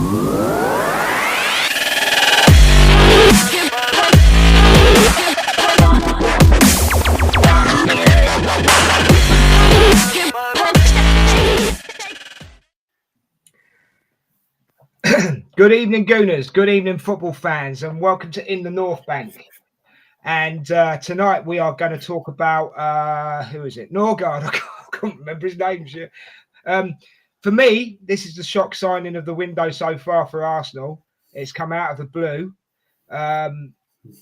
Good evening, Gooners. Good evening, football fans, and welcome to In the North Bank. And tonight we are going to talk about who is it? Norgaard. I can't remember his name. For me, this is the shock signing of the window so far for Arsenal. It's come out of the blue.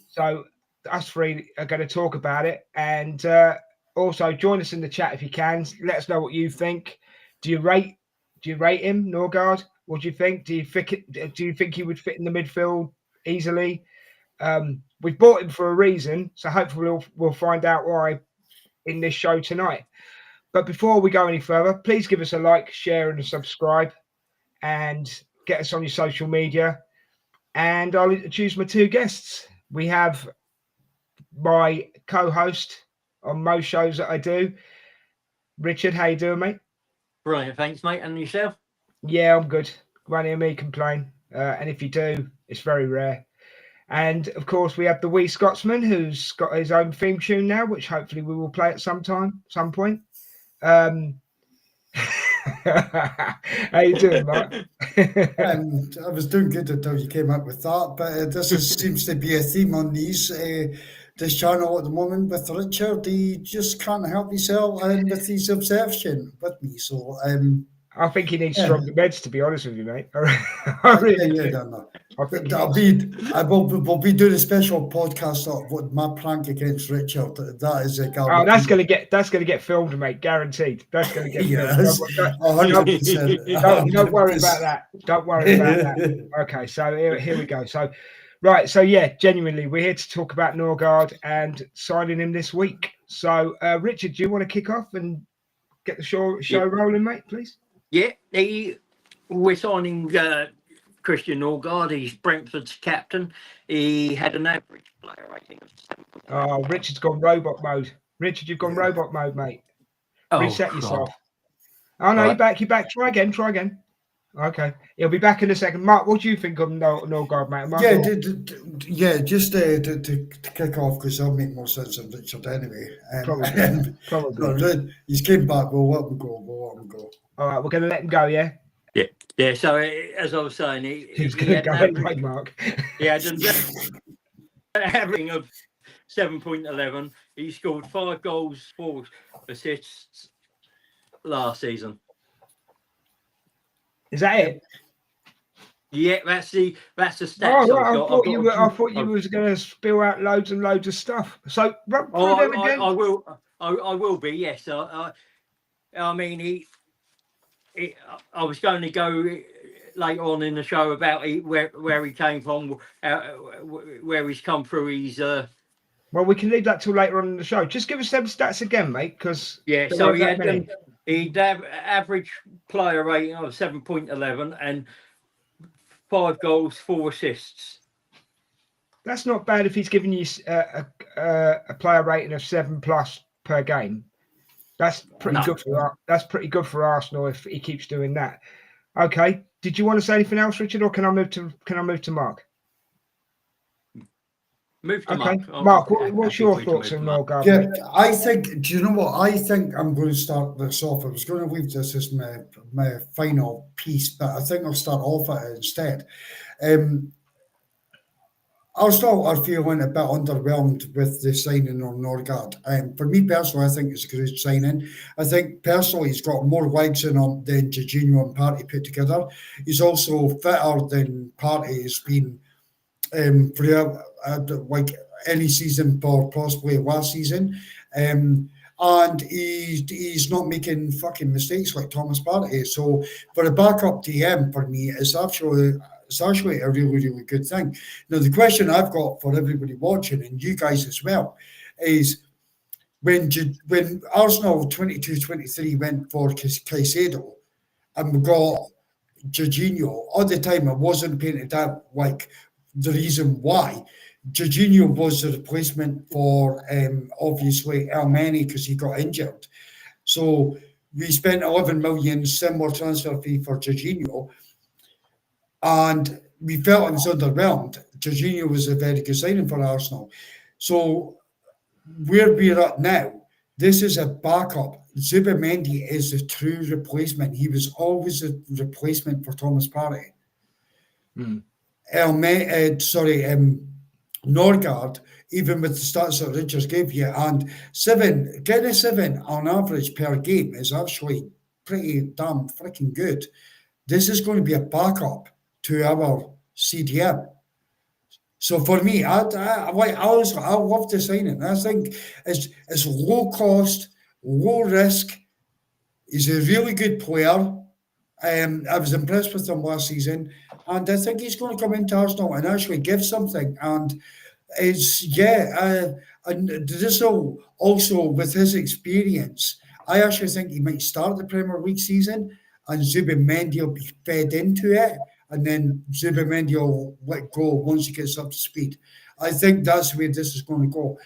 So us three are going to talk about it, and also join us in the chat if you can. Let us know what you think. Do you rate him, Norgaard? What do you think? Do you think he would fit in the midfield easily? We've bought him for a reason, so hopefully we'll find out why in this show tonight. But before we go any further, please give us a like, share, and a subscribe, and get us on your social media. And I'll introduce my two guests. We have my co-host on most shows that I do, Richard. How you doing, mate? Brilliant, thanks, mate. And yourself? Yeah, I'm good. Won't hear me complain. And if you do, it's very rare. And of course, we have the wee Scotsman who's got his own theme tune now, which hopefully we will play at some point. How you doing, Mark? I was doing good until you came up with that, but seems to be a theme on this channel at the moment with Richard. He just can't help himself and with his obsession with me. So I think he needs stronger meds, to be honest with you, mate. I will be doing a special podcast of what my prank against Richard. That is a guarantee. That's gonna get filmed, mate. Guaranteed. That's gonna get yes, filmed. 100%. Don't worry about that. Don't worry about that. Okay, so here we go. So yeah, genuinely, we're here to talk about Norgaard and signing him this week. So Richard, do you want to kick off and get the show rolling, mate, please? Yeah, we're signing Christian Norgaard. He's Brentford's captain. He had an average player rating of 7. Oh, Richard's gone robot mode. Richard, you've gone robot mode, mate. Reset yourself. Oh, no, right. You're back. Try again. Okay. He'll be back in a second. Mark, what do you think of Norgaard, mate? Just to kick off, because that'll make more sense than Richard anyway. Probably. He's came back. We'll let him go. All right, we're going to let him go, yeah? Yeah. So, as I was saying, he's going to go anyway, Mark. He had an average of 7.11. He scored 5 goals, 4 assists last season. Is that it? Yeah, that's the stats. I thought you was going to spill out loads and loads of stuff. So, I will be. Yes. I mean, I was going to go later on in the show about where he came from, where he's come through. Well, we can leave that till later on in the show. Just give us them stats again, mate, because so he'd average player rating of 7.11 and 5 goals, 4 assists. That's not bad if he's giving you a player rating of 7+ per game. That's pretty good for Arsenal if he keeps doing that. Okay. Did you want to say anything else, Richard, or can I move to Mark? Move to Mark. Mark, what's your thoughts on Norgaard? Yeah, I think. Do you know what? I think I'm going to start this off. I was going to leave this as my final piece, but I think I'll start off at it instead. Arsenal are feeling a bit underwhelmed with the signing of Norgaard. For me personally, I think it's a good signing. I think personally he's got more legs in him than Jorginho and Partey put together. He's also fitter than Partey has been for like any season or possibly last season. And he's not making fucking mistakes like Thomas Partey. So for a backup DM for me, it's actually a really, really good thing. Now, the question I've got for everybody watching, and you guys as well, is when Arsenal 22-23 went for Caicedo and we got Jorginho, all the time I wasn't painted out like the reason why. Jorginho was the replacement for, obviously, Elneny because he got injured. So we spent 11 million, similar transfer fee for Jorginho. and we felt it was underwhelmed. Jorginho was a very good signing for Arsenal. So where we're at now, this is a backup. Zubimendi is the true replacement. He was always a replacement for Thomas Partey. Norgaard, even with the stats that Richards gave you, and getting a 7 on average per game is actually pretty damn freaking good. This is going to be a backup to our CDM. So for me, I love the signing. I think it's low cost, low risk. He's a really good player. I was impressed with him last season, and I think he's going to come into Arsenal and actually give something. And and this will also with his experience, I actually think he might start the Premier League season, and Zubimendi will be fed into it, and then Zubimendi will let go once he gets up to speed. I think that's where this is going to go.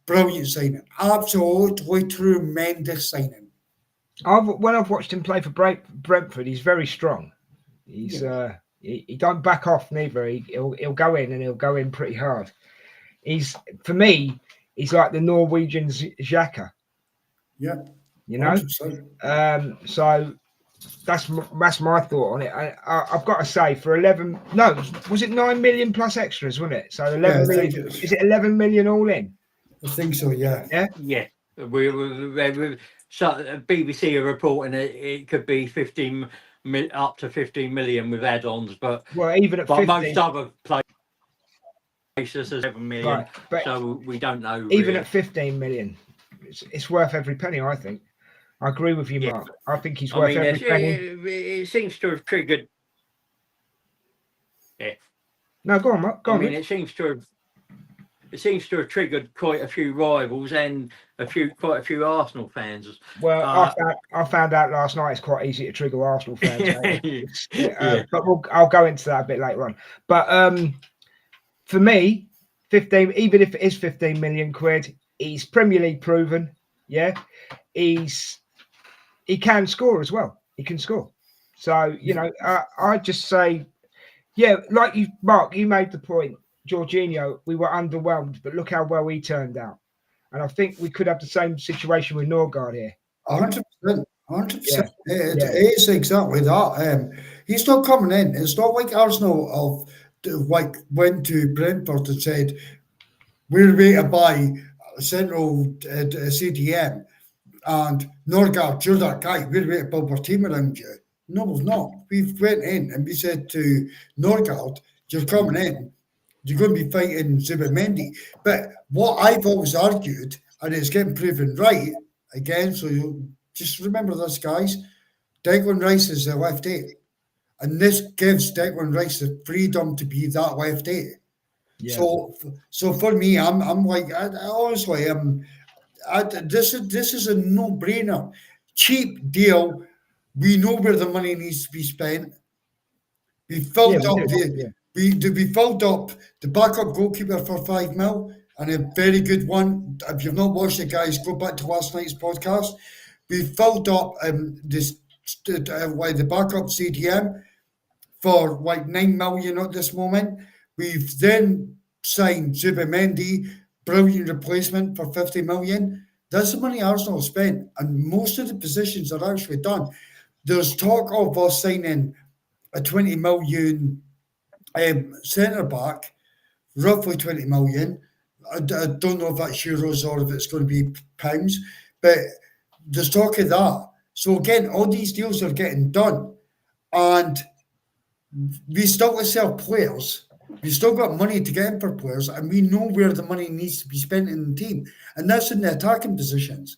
Brilliant signing, absolutely tremendous signing. When I've watched him play for Brentford, he's very strong. He's he don't back off neither. He'll go in, and he'll go in pretty hard. For me, he's like the Norwegian Xhaka. Yeah, you know. 100%. So that's my thought on it. I've got to say, for 11, no, was it 9 million plus extras, wasn't it? So 11 million. Is it 11 million all in? I think so. Yeah. Yeah. So BBC are reporting it could be 15 up to 15 million with add-ons, but even at 15, most other places are 7 million, right, but so we don't know. Even really. at 15 million, it's worth every penny. I think. I agree with you, Mark. I think he's worth every penny. It seems to have triggered. Yeah. No, go on, Mark. Go on. It seems to have triggered quite a few rivals and quite a few Arsenal fans. Well, I found out last night it's quite easy to trigger Arsenal fans. But I'll go into that a bit later on. But for me, 15, even if it is 15 million quid, he's Premier League proven. Yeah, he can score as well. He can score. So I just say, like you, Mark, you made the point. Jorginho, we were underwhelmed, but look how well he turned out. And I think we could have the same situation with Norgaard here. 100%. 100%. It is exactly that. He's not coming in. It's not like Arsenal went to Brentford and said, we're ready to buy a central CDM, and Norgaard, you're that guy, we're ready to build our team around you. No, we've not. We went in and we said to Norgaard, you're coming in, you're going to be fighting Zubimendi. But what I've always argued, and it's getting proven right again, so you just remember this, guys, Declan Rice is a left 8. And this gives Declan Rice the freedom to be that left 8. Yeah. So for me, I'm like, honestly, this is a no-brainer. Cheap deal. We know where the money needs to be spent. We filled up we filled up the backup goalkeeper for 5 mil, and a very good one. If you've not watched it, guys, go back to last night's podcast. We filled up the backup CDM for like 9 million at this moment. We've then signed Zubimendi, brilliant replacement for 50 million. That's the money Arsenal spent, and most of the positions are actually done. There's talk of us signing a 20 million centre back, roughly 20 million. I don't know if that's euros or if it's going to be pounds, but there's talk of that. So again, all these deals are getting done, and we still to sell players. We still got money to get in for players, and we know where the money needs to be spent in the team, and that's in the attacking positions.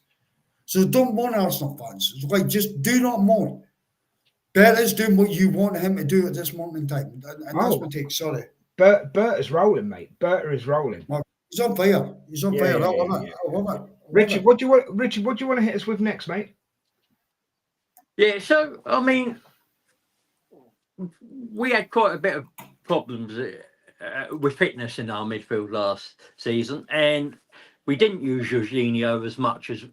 So don't moan, Arsenal fans. It's like, just do not moan. Berta's doing what you want him to do at this moment in time, and that's my take. Sorry. Berta is rolling, mate. Berta is rolling. He's on fire. He's on fire. I love it. Richard, what do you want to hit us with next, mate? Yeah, so we had quite a bit of problems with fitness in our midfield last season, and we didn't use Jorginho as much as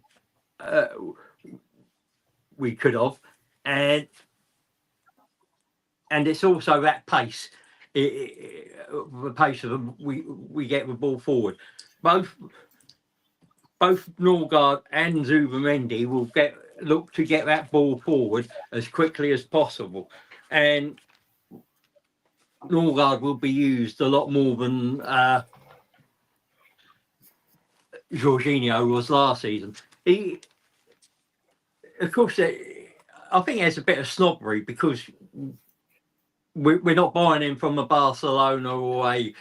we could have, and and it's also that pace, the pace of we get the ball forward. Both Norgaard and Zubimendi will look to get that ball forward as quickly as possible, and Norgaard will be used a lot more than Jorginho was last season. Of course, I think there's a bit of snobbery because we're not buying him from a Barcelona or a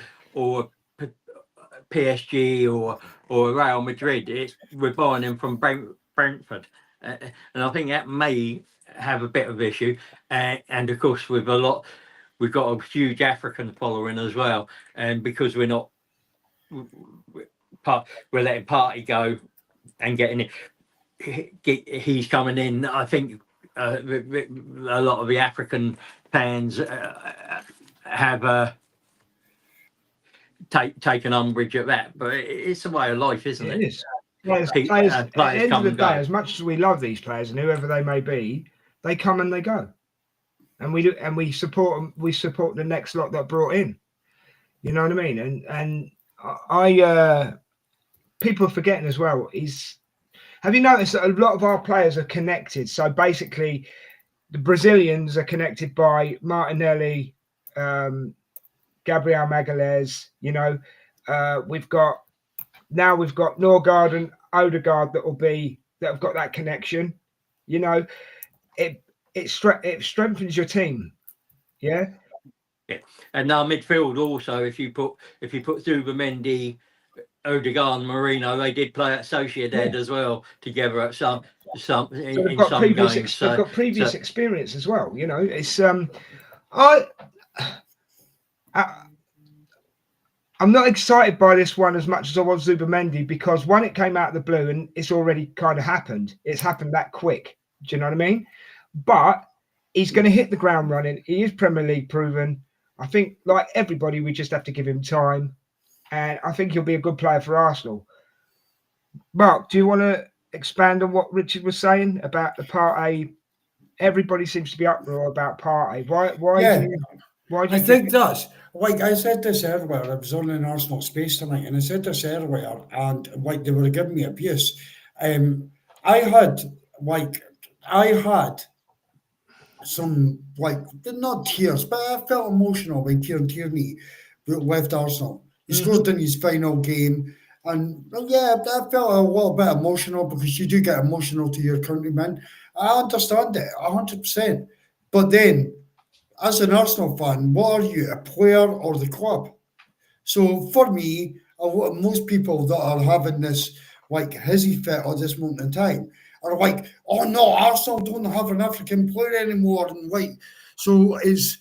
PSG or Real Madrid. We're buying him from Brentford, and I think that may have a bit of issue. And of course, we've got a huge African following as well, and because we're letting Partey go and getting it. He's coming in. I think a lot of the African fans have taken umbrage at that, but it's a way of life, isn't it? It is. Players at the end of the day, as much as we love these players and whoever they may be, they come and they go, and we support them. We support the next lot that brought in. You know what I mean? And I people are forgetting as well. Have you noticed that a lot of our players are connected? So basically, the Brazilians are connected by Martinelli, Gabriel Magalhaes. You know, we've got Norgaard and Odegaard that have got that connection. You know, it strengthens your team. Yeah. Yeah, and now midfield also. If you put Zubimendi, Odegaard and Marino, they did play at Sociedad as well together at some they've got previous experience as well. You know, it's I'm not excited by this one as much as I was Zubimendi because one, it came out of the blue and it's already kind of happened. It's happened that quick. Do you know what I mean? But he's going to hit the ground running. He is Premier League proven. I think, like everybody, we just have to give him time. And I think he'll be a good player for Arsenal. Mark, do you want to expand on what Richard was saying about the Partey? Everybody seems to be uproar about Partey. Why? Yeah. Why do you I think that's, like I said this earlier, I was on in Arsenal Space tonight, and I said this earlier, and like they were giving me abuse. I had some, like, not tears, but I felt emotional when Kieran Tierney left Arsenal. He scored in his final game, and yeah, I felt a little bit emotional because you do get emotional to your countrymen. I understand it 100%. But then, as an Arsenal fan, what are you, a player or the club? So for me, most people that are having this like hizzy fit at this moment in time are like, oh no, Arsenal don't have an African player anymore, and like, so it's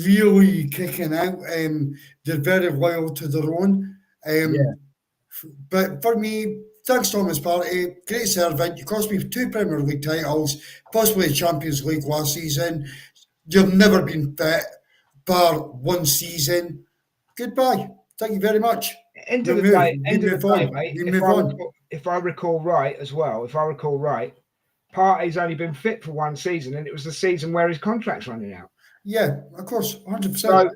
really kicking out. They're very loyal to their own. But for me, thanks Thomas Partey, great servant. You cost me 2 Premier League titles, possibly a Champions League last season. You've never been fit, bar 1 season. Goodbye. Thank you very much. End of the day, mate. If I recall right, Partey's only been fit for 1 season, and it was the season where his contract's running out. Yeah, of course, 100%. So,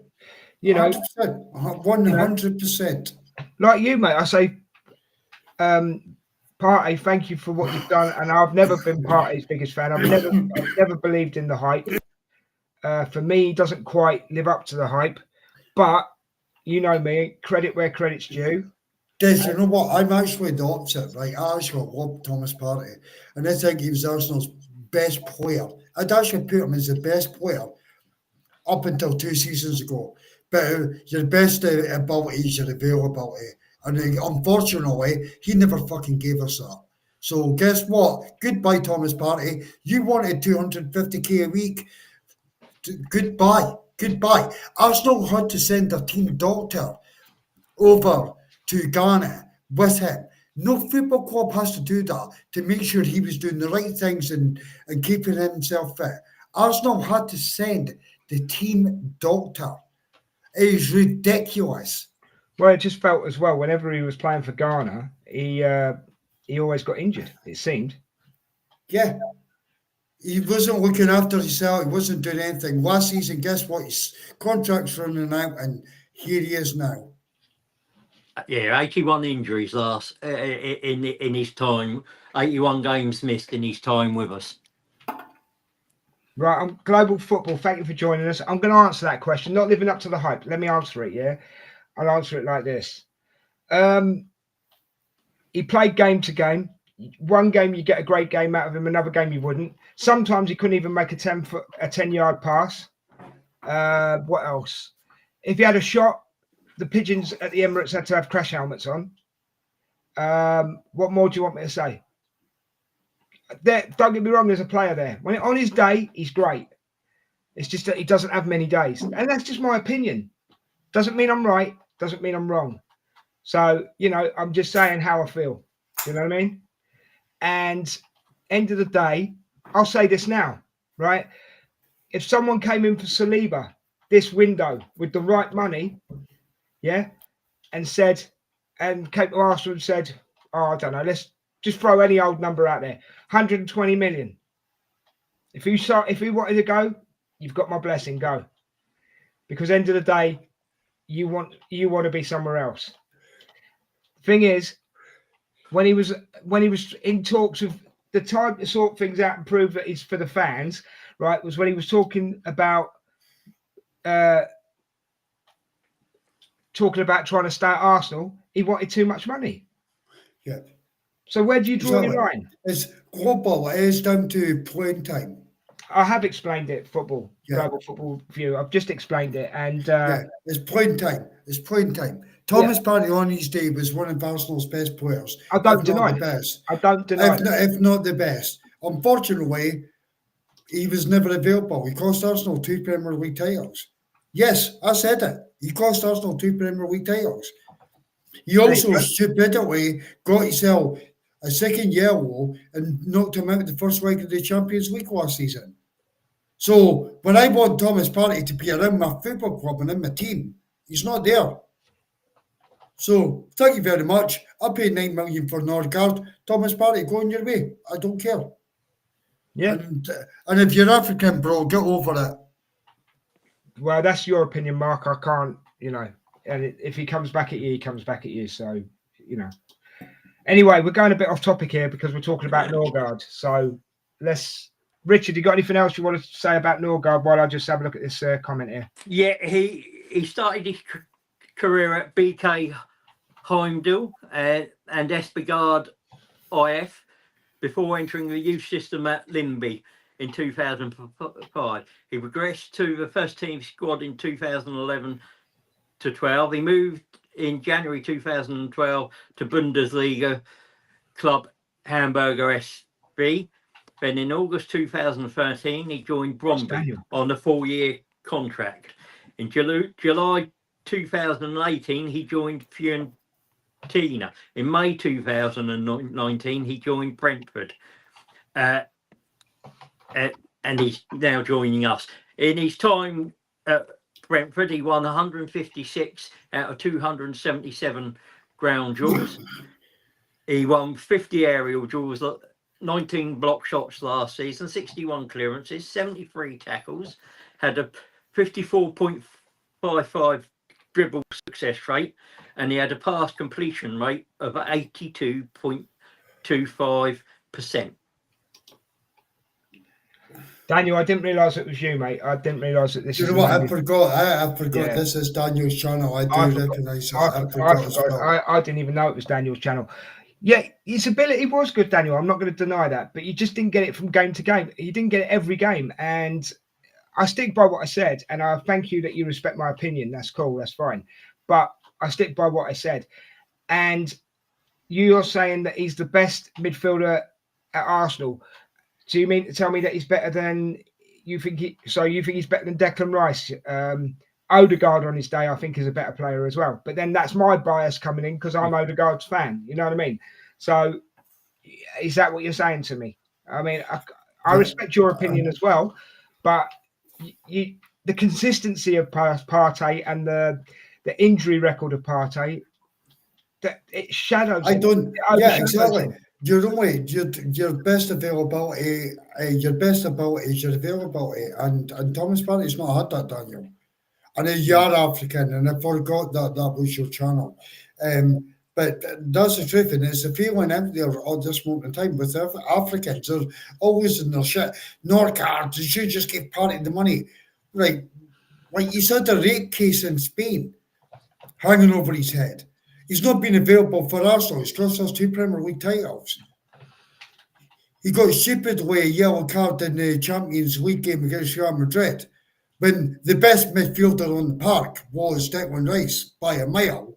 you know, 100%. Like you, mate, I say, Partey, thank you for what you've done. And I've never been Partey's biggest fan. I've never believed in the hype. For me, he doesn't quite live up to the hype. But you know me, credit where credit's due. Des, you know what? I'm actually the opposite, right? I actually love Thomas Partey, and I think he was Arsenal's best player. I'd actually put him as the best player up until 2 seasons ago. But your best ability is your availability. And unfortunately, he never fucking gave us that. So guess what? Goodbye, Thomas Partey. You wanted 250k a week. Goodbye. Arsenal had to send their team doctor over to Ghana with him. No football club has to do that to make sure he was doing the right things and keeping himself fit. Arsenal had to send the team doctor. It is ridiculous. Well, it just felt as well, whenever he was playing for Ghana, he always got injured, it seemed. Yeah. He wasn't looking after himself. He wasn't doing anything. Last season, guess what? His contract's running out, and here he is now. Yeah, 81 injuries last in his time. 81 games missed in his time with us. Right, I'm Global Football. Thank you for joining us. I'm going to answer that question. Not living up to the hype. Let me answer it. Yeah, I'll answer it like this. He played game to game. One game you get a great game out of him. Another game you wouldn't. Sometimes he couldn't even make a 10-yard pass. What else? If he had a shot, the pigeons at the Emirates had to have crash helmets on. What more do you want me to say? Don't get me wrong, there's a player there. When on his day, he's great. It's just that he doesn't have many days. And that's just my opinion. Doesn't mean I'm right. Doesn't mean I'm wrong. So, I'm just saying how I feel. You know what I mean? And end of the day, I'll say this now, right? If someone came in for Saliba this window with the right money, yeah, and came to Arsenal and said, I don't know, let's just throw any old number out there, 120 million. If he wanted to go, you've got my blessing, go. Because end of the day, you want to be somewhere else. Thing is, when he was in talks with the time to sort things out and prove that it's for the fans, right, was when he was talking about trying to stay at Arsenal. He wanted too much money. Yeah. So where do you draw your line? It's global. It is down to playing time. I have explained it, global football view. I've just explained it, and it's playing time. It's playing time. Thomas Partey on his day was one of Arsenal's best players. I don't deny the best. I don't deny if not the best. Unfortunately, he was never available. He cost Arsenal 2 Premier League titles. Yes, I said it. He cost Arsenal 2 Premier League titles. He also stupidly got himself a second yellow and knocked him out the first leg of the Champions League last season. So when I want Thomas Partey to be around my football club and in my team, he's not there. So thank you very much. I paid 9 million for Norgaard. Thomas Partey, go on your way. I don't care. Yeah. And if you're African, bro, get over it. Well, that's your opinion, Mark. I can't, and if he comes back at you, he comes back at you. So, Anyway, we're going a bit off topic here because we're talking about Norgaard. So Richard, you got anything else you want to say about Norgaard while I just have a look at this comment here? Yeah, he started his career at BK Heimdall and Espegard IF before entering the youth system at Limby in 2005. He progressed to the first team squad in 2011 to 12. He moved in January 2012 to Bundesliga club Hamburger SV. Then in August 2013, he joined Bromby on a 4-year contract. In July 2018, he joined Fiorentina. In May 2019, he joined Brentford. And he's now joining us. In his time at Brentford, he won 156 out of 277 ground duels. He won 50 aerial duels, 19 block shots last season, 61 clearances, 73 tackles, had a 54.55 dribble success rate, and he had a pass completion rate of 82.25%. Daniel, I didn't realise it was you, mate. I didn't realise that this is... You know what? I forgot this is Daniel's channel. I do recognise that. I didn't even know it was Daniel's channel. Yeah, his ability was good, Daniel. I'm not going to deny that. But you just didn't get it from game to game. You didn't get it every game. And I stick by what I said. And I thank you that you respect my opinion. That's cool. That's fine. But I stick by what I said. And you're saying that he's the best midfielder at Arsenal. Do you mean to tell me that he's better than you think? You think he's better than Declan Rice? Odegaard on his day, I think, is a better player as well. But then that's my bias coming in because I'm Odegaard's fan. You know what I mean? So is that what you're saying to me? I mean, I respect your opinion as well, but the consistency of Partey and the injury record of Partey, that it shadows. Exactly. your best availability, your best ability is your availability, and Thomas Partey's not had that, Daniel. And you are African, and I forgot that was your channel. But that's the truth, and it's a feeling out there at this moment in time with Africans. They're always in their shit. Norgaard, they should just give Partey the money. Right, like you said, the rape case in Spain hanging over his head. He's not been available for Arsenal. He's cost us 2 Premier League titles. He got stupidly a yellow card in the Champions League game against Real Madrid when the best midfielder on the park was Declan Rice by a mile.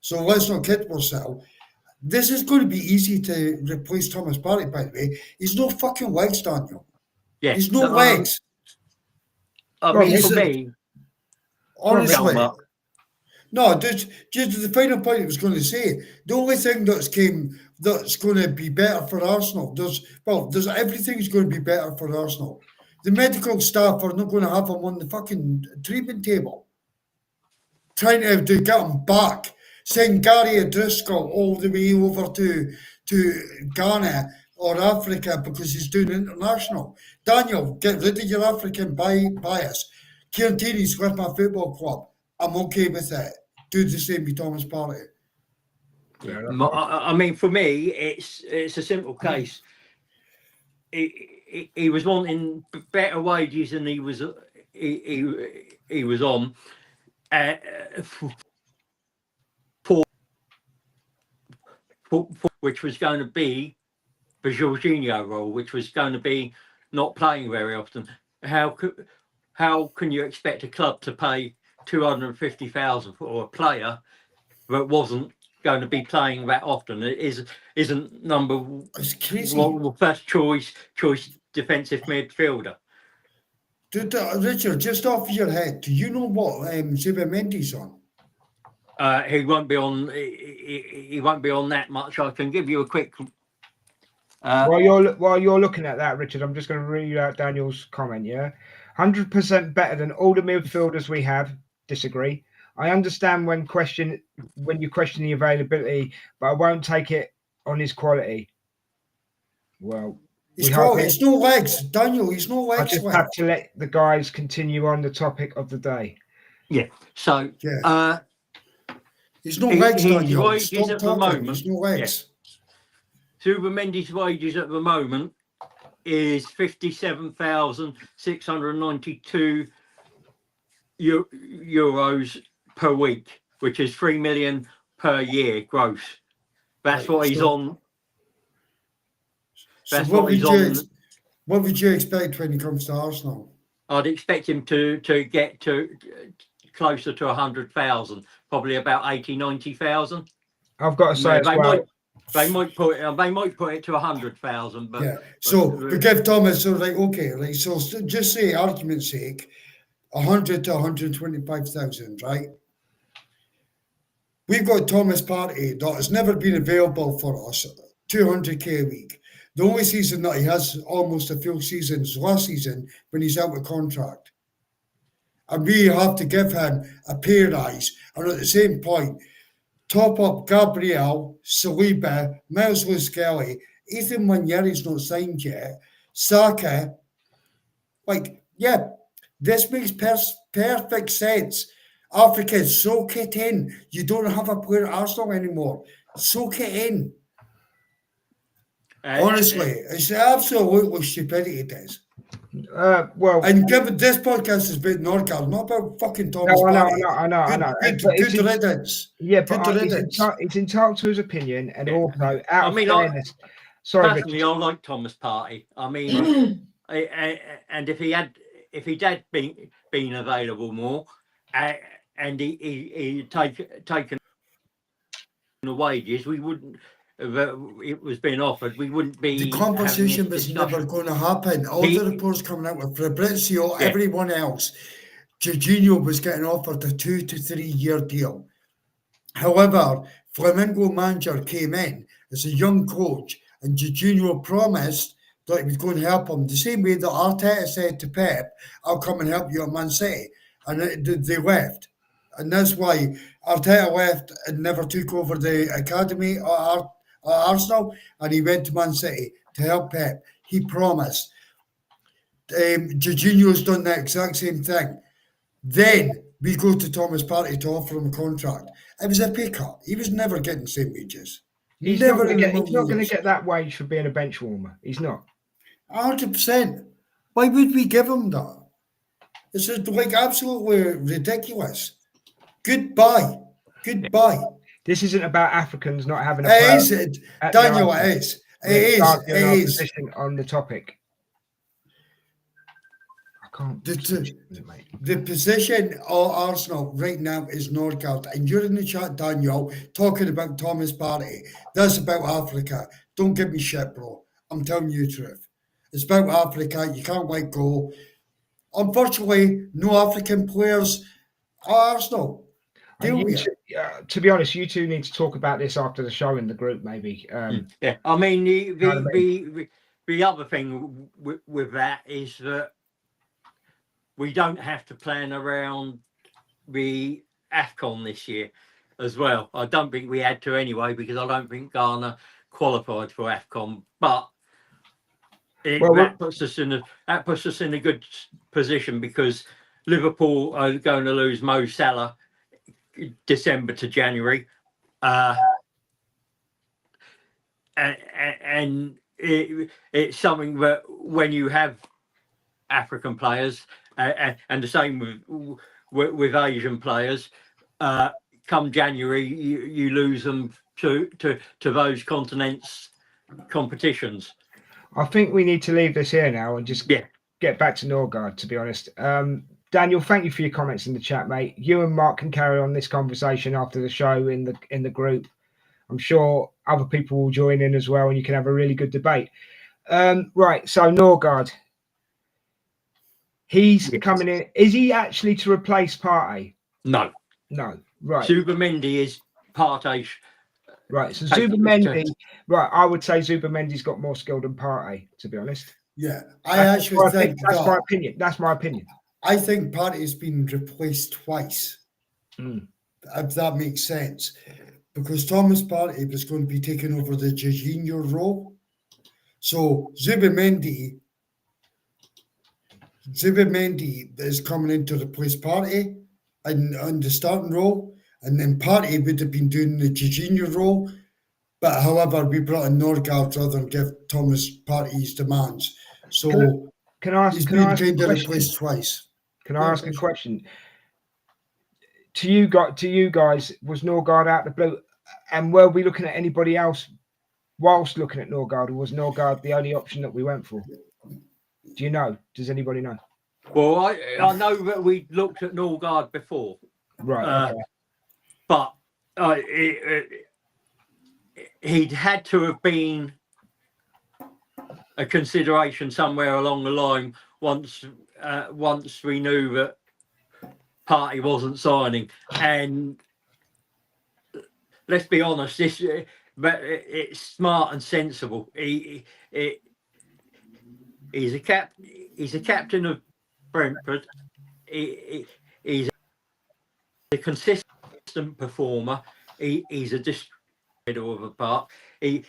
So let's not kid ourselves. This is going to be easy to replace Thomas Partey, by the way. He's no fucking legs, Daniel. Yeah, He's no legs. I mean, for me, honestly. Mark. No, just the final point I was going to say. The only thing that's going to be better for Arsenal, there's everything's going to be better for Arsenal. The medical staff are not going to have him on the fucking treatment table, trying to get him back, send Gary O'Driscoll all the way over to Ghana or Africa because he's doing international. Daniel, get rid of your African bias. Kieran Tierney's with my football club. I'm okay with that. Do the same with Thomas Partey. Yeah, I mean, for me, it's a simple case. He was wanting better wages than he was on. Which was going to be the Jorginho role, which was going to be not playing very often. How can you expect a club to pay 250,000 for a player that wasn't going to be playing that often? It isn't number first choice defensive midfielder. Richard, just off your head, do you know what Zubimendi's on? He won't be on. He won't be on that much. I can give you a quick. While you're looking at that, Richard, I'm just going to read out Daniel's comment. Yeah, 100% better than all the midfielders we have. Disagree. I understand when you question the availability, but I won't take it on his quality. Well, he's no legs, Daniel. He's no legs. I just have to let the guys continue on the topic of the day. Yeah. So. Yeah. He's no legs, Daniel. Wages at the moment. He's no legs. Yeah. Zubimendi's wages at the moment is 57,692 euros per week, which is 3 million per year gross. That's what he's on. That's what he's on. What would you expect when he comes to Arsenal? I'd expect him to get to closer to 100,000, probably about 80,000-90,000. I've got to say, they might put it to 100,000, but yeah. So we give Thomas okay, so just say argument's sake, 100 to 125,000, right? We've got Thomas Partey that has never been available for us, 200k a week. The only season that he has almost a full season is last season when he's out of contract. And we have to give him a pay rise. And at the same point, top up Gabriel, Saliba, Miles Lewis-Skelly, Ethan Nwaneri's not signed yet, Saka. This makes perfect sense. Africa, soak it in. You don't have a player at Arsenal anymore. Soak it in. Honestly, it's absolutely stupidity, it is. And given this podcast is about Norgaard, not about fucking Thomas Partey. I know. Good riddance. Yeah, but it's entitled to his opinion, and also out of fairness. Sorry, personally, I like Thomas Partey. I mean, and if he'd been available more, and he'd taken the wages, we wouldn't. It was being offered, we wouldn't be. The conversation was never going to happen. All the reports coming out with Fabrizio, everyone else, Jorginho was getting offered a 2 to 3 year deal. However, Flamengo manager came in as a young coach, and Jorginho promised that he was going to help him the same way that Arteta said to Pep, "I'll come and help you at Man City," and they left, and that's why Arteta left and never took over the academy. Arsenal, and he went to Man City to help Pep. He promised. Jorginho's done the exact same thing. Then we go to Thomas Partey to offer him a contract. It was a pay cut. He was never getting the same wages. He's Never not in a going to million get that wage for being a bench warmer. He's not. 100%. Why would we give him that? It's just like absolutely ridiculous. Goodbye. Goodbye. This isn't about Africans not having a It player is, at Daniel, the it is. We're It is. arguing It our is. position on the topic. I can't. The position of Arsenal right now is Norgaard, and you're in the chat, Daniel, talking about Thomas Partey. That's about Africa. Don't give me shit, bro. I'm telling you the truth. It's about Africa. You can't let go. Unfortunately, no African players at Arsenal. Deal with it. To be honest, you two need to talk about this after the show in the group, maybe. Yeah, I mean the other thing with that is that we don't have to plan around the AFCON this year as well. I don't think we had to anyway, because I don't think Ghana qualified for AFCON. But that puts us in a good position, because Liverpool are going to lose Mo Salah December to January, and it's something that when you have African players, and the same with Asian players, come January you lose them to those continents competitions. I think we need to leave this here now and just get back to Norgaard, to be honest. Daniel, thank you for your comments in the chat, mate. You and Mark can carry on this conversation after the show in the group. I'm sure other people will join in as well, and you can have a really good debate. Right, so Norgaard, he's coming in. Is he actually to replace Partey? No. Right. Zubimendi is Partey. Right, so Zubimendi. Right, I would say Zubimendi's got more skill than Partey, to be honest. Yeah, I think that's my opinion. That's my opinion. I think Partey's been replaced twice, if that makes sense, because Thomas Partey was going to be taking over the Jorginho role. So Zubimendi is coming in to replace Partey in the starting role, and then Partey would have been doing the Jorginho role. But however, we brought in Norgaard rather than give Thomas Partey's demands. So he's been kind of replaced twice. Can I ask a question? To you guys, was Norgaard out the blue? And were we looking at anybody else whilst looking at Norgaard, or was Norgaard the only option that we went for? Do you know? Does anybody know? Well, I know that we looked at Norgaard before. Right. Okay. But he'd had to have been a consideration somewhere along the line once we knew that Partey wasn't signing. And let's be honest, but it's smart and sensible. He's a captain of Brentford. He's a consistent performer. He's a distributor of a part. He's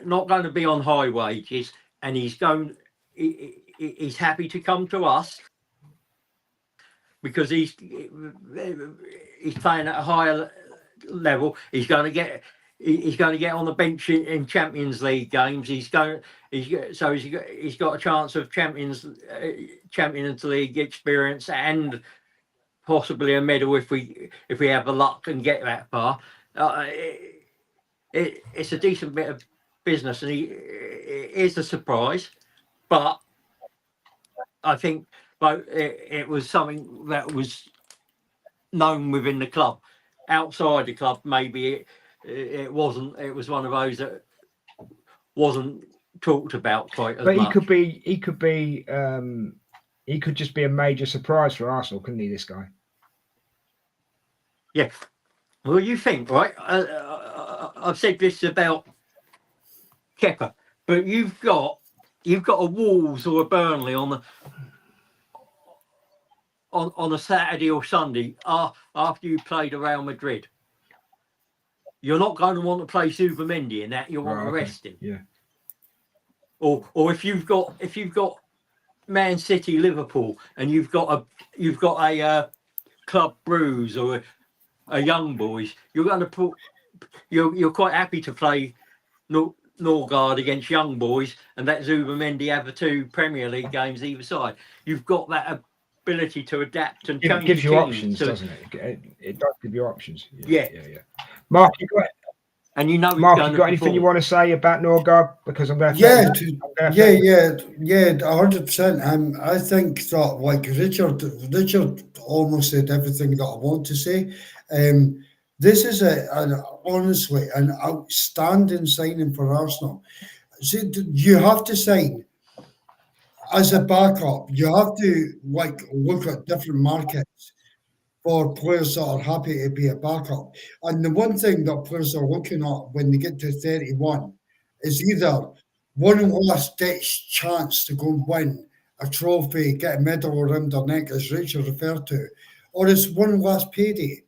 not going to be on high wages, and he's happy to come to us because he's playing at a higher level. He's going to get on the bench in Champions League games. He's got a chance of Champions League experience and possibly a medal if we have the luck and get that far. It's a decent bit of business, and it is a surprise, but I think it was something that was known within the club. Outside the club, maybe it wasn't. It was one of those that wasn't talked about quite as much. But he could just be a major surprise for Arsenal, couldn't he? This guy. Yeah. Well, you think, right? I've said this about Kepa, but you've got a Wolves or a Burnley on a Saturday or Sunday after you played Real Madrid. you're not going to want to play Zubimendi in that. You'll want to rest him. Yeah. Or if you've got Man City, Liverpool, and you've got a club bruise or a young boys, you're going to put. You're quite happy to play Norgaard against young boys and let Zubimendi have the 2 Premier League games either side. You've got that ability to adapt and change. It gives you teams options, doesn't it? It does give you options. Yeah. Mark, you got Mark, you got anything you want to say about Norgaard? Because I'm going to 100%. I think that like Richard almost said everything that I want to say. This is honestly an outstanding signing for Arsenal. See, you have to sign as a backup. You have to look at different markets for players that are happy to be a backup. And the one thing that players are looking at when they get to 31 is either one last ditch chance to go and win a trophy, get a medal around their neck, as Richard referred to, or it's one last payday.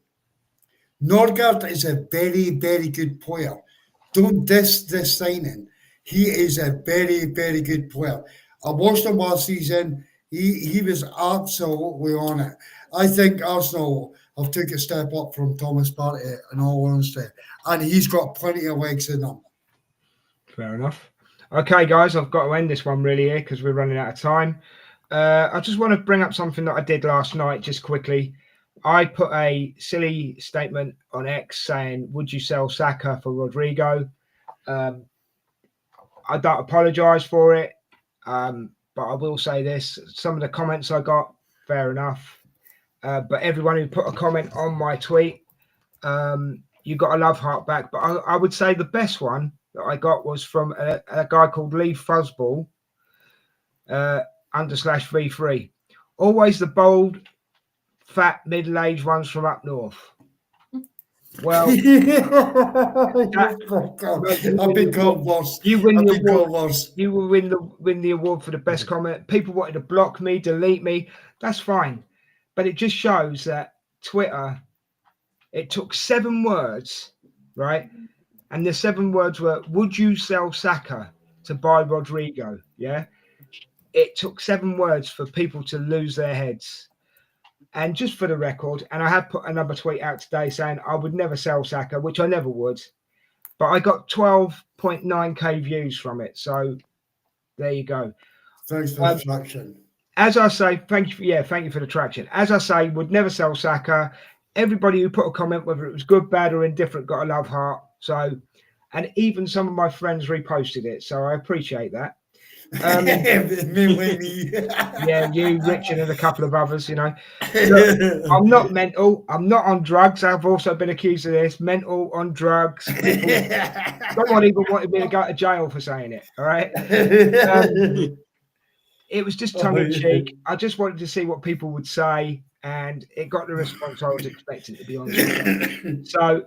Norgaard is a very, very good player. Don't diss this signing. He is a very, very good player. I watched him last season. He was absolutely on it. I think Arsenal have took a step up from Thomas Partey, in all honesty, and he's got plenty of legs in him. Fair enough. Okay, guys, I've got to end this one really here because we're running out of time. I just want to bring up something that I did last night just quickly. I put a silly statement on X saying, would you sell Saka for Rodrigo? I don't apologise for it, but I will say this. Some of the comments I got, fair enough. But everyone who put a comment on my tweet, you got a love heart back. But I would say the best one that I got was from a guy called Lee Fuzzball, _V3. Always the bold, fat, middle-aged ones from up north. Well, I've been called worse. You win the award. You will win the award for the best comment. People wanted to block me, delete me. That's fine, but it just shows that Twitter. It took 7 words, right? And the 7 words were: would you sell Saka to buy Rodrigo? Yeah. It took 7 words for people to lose their heads. And just for the record, and I have put another tweet out today saying I would never sell Saka, which I never would, but I got 12.9k views from it. So there you go. Thanks for the traction. As I say, thank you for the traction. As I say, would never sell Saka. Everybody who put a comment, whether it was good, bad, or indifferent, got a love heart. So, and even some of my friends reposted it. So I appreciate that. Yeah, you, Richard, and a couple of others, you know. Look, I'm not mental. I'm not on drugs. I've also been accused of this. Mental, on drugs. Someone even wanted me to go to jail for saying it. All right. It was just tongue in cheek. I just wanted to see what people would say, and it got the response I was expecting, to be honest with you. So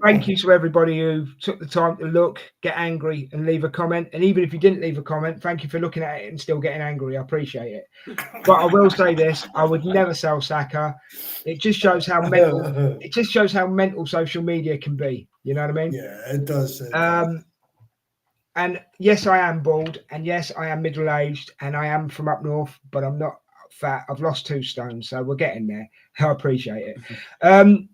thank you to everybody who took the time to look, get angry, and leave a comment. And even if you didn't leave a comment, thank you for looking at it and still getting angry. I appreciate it. But I will say this: I would never sell Saka. It just shows how mental. It just shows how mental social media can be. You know what I mean? Yeah, it does. And yes, I am bald, and yes, I am middle-aged, and I am from up north, but I'm not fat. I've lost 2 stones, so we're getting there. I appreciate it.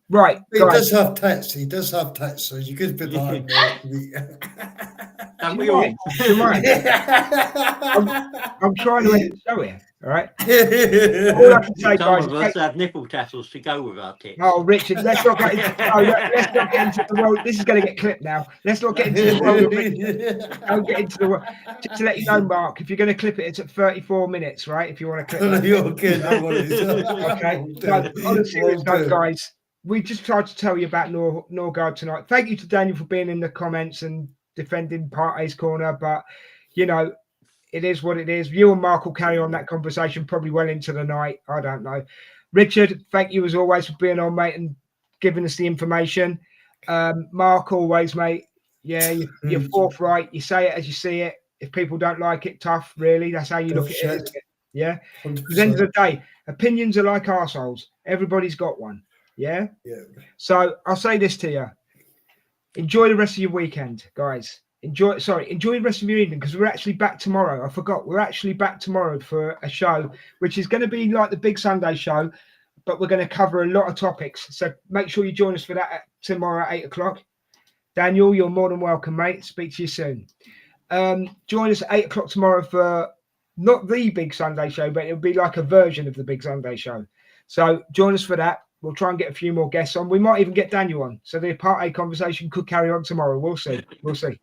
Right. He does have tits. He does have tits, so you could put that in there. And we all. I'm trying to end the show here. All right. All I can say, Some guys, of us have nipple tassels to go with our tits. Oh, Richard, let's not get into, let's not get into the world. This is going to get clipped now. Let's not get into the world of Richard. Don't get into the world. Just to let you know, Mark, if you're going to clip it, it's at 34 minutes, right? If you want to clip it. Okay. No, on a serious note, guys, we just tried to tell you about Norgaard tonight. Thank you to Daniel for being in the comments and defending Partey's corner, but, you know, it is what it is. You and Mark will carry on that conversation probably well into the night. I don't know. Richard, thank you as always for being on, mate, and giving us the information. Mark, always, mate. Yeah, you're forthright. You say it as you see it. If people don't like it, tough, really. That's how you look at it, isn't it? Yeah? 100%. At the end of the day, opinions are like arseholes. Everybody's got one. Yeah? Yeah. So I'll say this to you. enjoy the rest of your weekend, guys. Enjoy the rest of your evening, because we're actually back tomorrow. I forgot, we're actually back tomorrow for a show which is going to be like the Big Sunday show, but we're going to cover a lot of topics. So make sure you join us for that tomorrow at 8 o'clock. Daniel, you're more than welcome, mate. Speak to you soon. Join us at 8 o'clock tomorrow for not the Big Sunday show, but it'll be like a version of the Big Sunday show. So join us for that. We'll try and get a few more guests on. We might even get Daniel on. So the part A conversation could carry on tomorrow. We'll see. We'll see.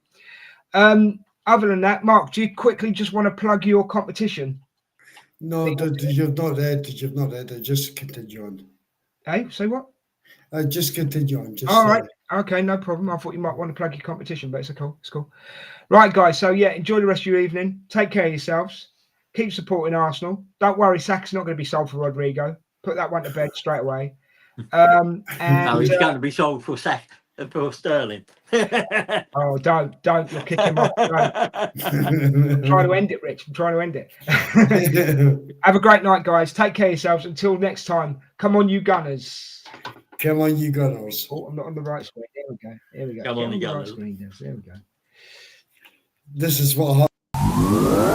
Other than that, Mark, do you quickly just want to plug your competition? No, you've not read. You've not read it. Just continue on. Hey, say what? Just continue on. Just all right. Okay, no problem. I thought you might want to plug your competition, but it's cool. It's cool. Right, guys. So yeah, enjoy the rest of your evening. Take care of yourselves. Keep supporting Arsenal. Don't worry, Saka's not going to be sold for Rodrigo. Put that one to bed straight away. No, he's going to be sold for Sterling. Oh, don't. You'll kick him off. I'm trying to end it, Rich. I'm trying to end it. Have a great night, guys. Take care of yourselves. Until next time. Come on, you Gunners. Come on, you Gunners. Oh, I'm not on the right screen. Here we go. Come on, you Gunners. There we go. This is what happened.